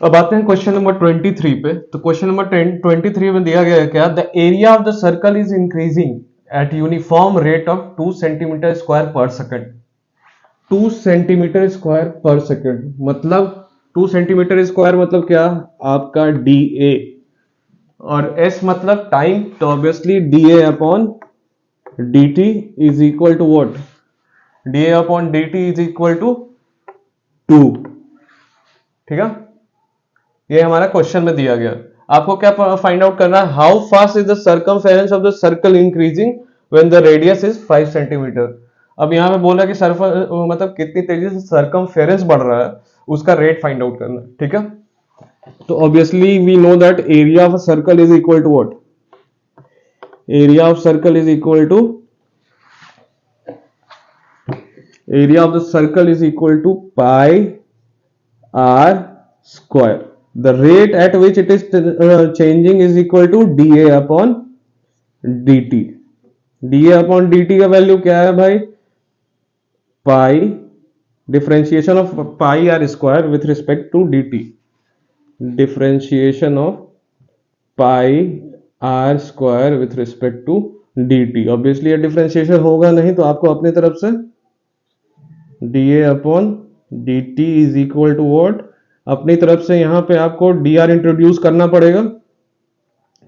अब आते हैं क्वेश्चन नंबर 23 पे। तो क्वेश्चन नंबर 23 में दिया गया है क्या, the area of the circle is increasing at uniform rate of 2 centimetre square पर सेकंड। 2 सेंटीमीटर स्क्वायर पर सेकंड मतलब 2 सेंटीमीटर स्क्वायर मतलब क्या, आपका डी ए, और एस मतलब टाइम, तो obviously D A upon D T is equal to what, D A upon D T is equal to 2। ठीक है, ये हमारा क्वेश्चन में दिया गया। आपको क्या फाइंड आउट करना है, how fast is the circumference of the circle increasing when the radius is 5 centimetre. अब यहां पे बोला कि मतलब कितनी तेजी से सर्कमफेरेंस बढ़ रहा है, उसका रेट फाइंड आउट करना है। ठीक है, तो obviously we know that area of a circle is equal to what, area of circle is equal to, area of the circle is equal to pi are square. The rate at which it is changing is equal to dA upon dt। dA upon dt का value क्या है भाई, pi differentiation of pi are square with respect to dt, differentiation of pi are square with respect to dt। Obviously ये differentiation होगा नहीं, तो आपको अपनी तरफ से dA upon dt is equal to what, अपनी तरफ से यहां पे आपको dr इंट्रोड्यूस करना पड़ेगा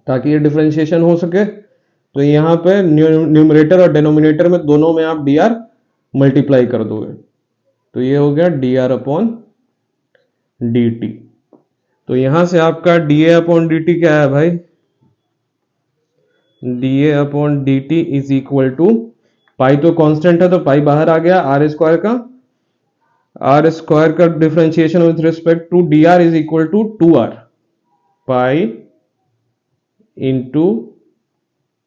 ताकि ये डिफरेंशिएशन हो सके। तो यहां पे न्यूमरेटर और डिनोमिनेटर में दोनों में आप dr मल्टीप्लाई कर दोगे, तो ये हो गया dr अपॉन dt। तो यहां से आपका dA अपॉन dt क्या है भाई, dA upon dt is equal to, pi तो कांस्टेंट है तो पाई बाहर आ गया, आर स्क्वायर का, आर स्क्वायर का differentiation with respect to d r is equal to 2r, pi into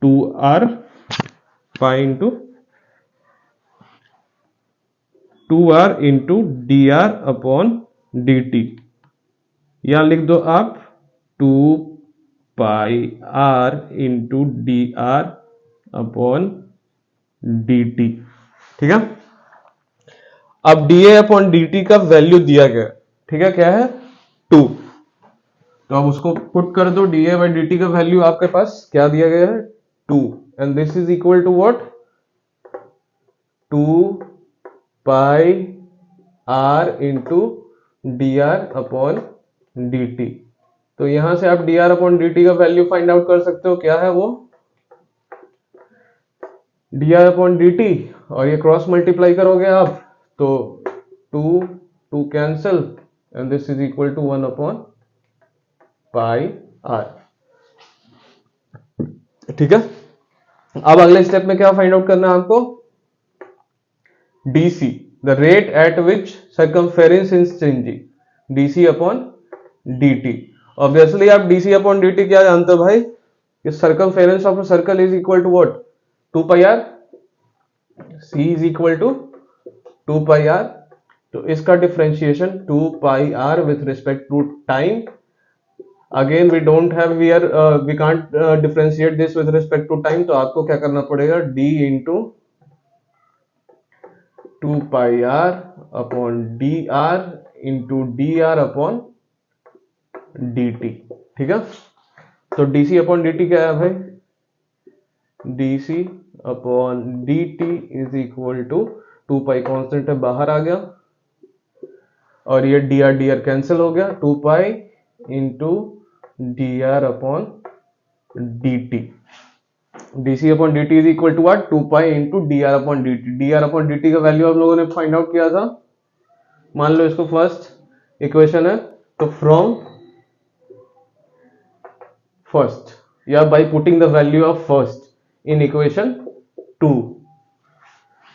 2r, pi into 2r into D R upon D t, या लिख दो आप 2 pi r into D R upon D T. ठीक है, अब dA upon dt का value दिया गया, ठीक है, क्या है 2। तो अब उसको पुट कर दो, dA बाई dt का वैल्यू आपके पास क्या दिया गया है 2, and this is equal to what, 2 pi r into D R upon D T. तो यहां से आप dr अपॉन dt का वैल्यू फाइंड आउट कर सकते हो, क्या है वो dr अपॉन dt, और ये क्रॉस मल्टीप्लाई करोगे आप तो 2 cancel, and this is equal to 1 upon pi R. ठीक है, अब अगले स्टेप में क्या फाइंड आउट करना है आपको, D C, the rate at which circumference is changing, D C upon dt। Obviously आप डीसी अपॉन dt क्या जानते हो भाई, कि circumference of a circle is equal to what, 2 pi R, c is equal to 2 pi R. तो इसका differentiation 2 pi R with respect to time, again we don't have here, we can't differentiate this with respect to time, तो आपको क्या करना पड़ेगा, d into 2 pi R upon D R into D R upon D T. ठीक है, तो D C upon D T क्या है भाई, D C upon D T is equal to 2 pi constant है बाहर आ गया, और ये डी आर कैंसिल हो गया, 2 pi into D R upon D T, D C upon D T is equal to what, 2 pi into D R upon D T. D are upon D T का value आप लोगों ने find out किया था, मान लो इसको फर्स्ट इक्वेशन है, तो फ्रॉम फर्स्ट या by putting the value of first in equation 2,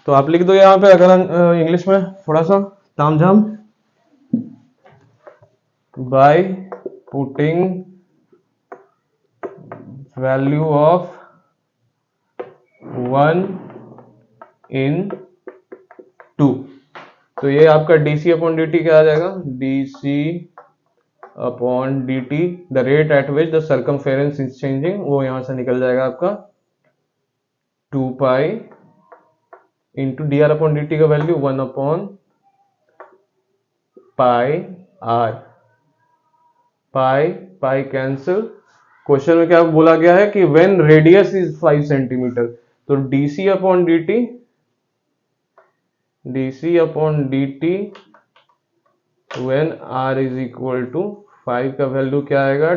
तो आप लिख दो यहां पे, अगर इंग्लिश में थोड़ा सा तामझाम, by putting value of 1 in 2, तो ये आपका dc अपॉन dt क्या आ जाएगा, dc upon dt, the rate at which the circumference is changing, वो यहां से निकल जाएगा आपका 2 pi into D R upon dt का value 1 upon pi R, pi pi cancel. Question में क्या बोला गया है कि व्हेन रेडियस इज 5 सेंटीमीटर, तो D C upon dt when r is equal to 5 का वैल्यू क्या आएगा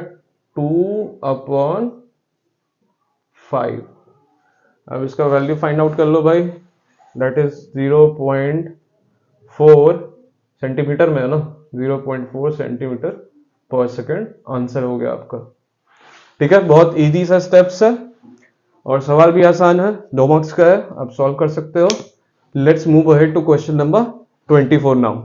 2/5। अब इसका वैल्यू फाइंड आउट कर लो भाई, दैट इज 0.4 सेंटीमीटर में है ना, 0.4 सेंटीमीटर पर सेकेंड आंसर हो गया आपका। ठीक है, बहुत इजी सा स्टेप्स है और सवाल भी आसान है, 2 मार्क्स का है, आप सॉल्व कर सकते हो। Let's move ahead to question number 24 now.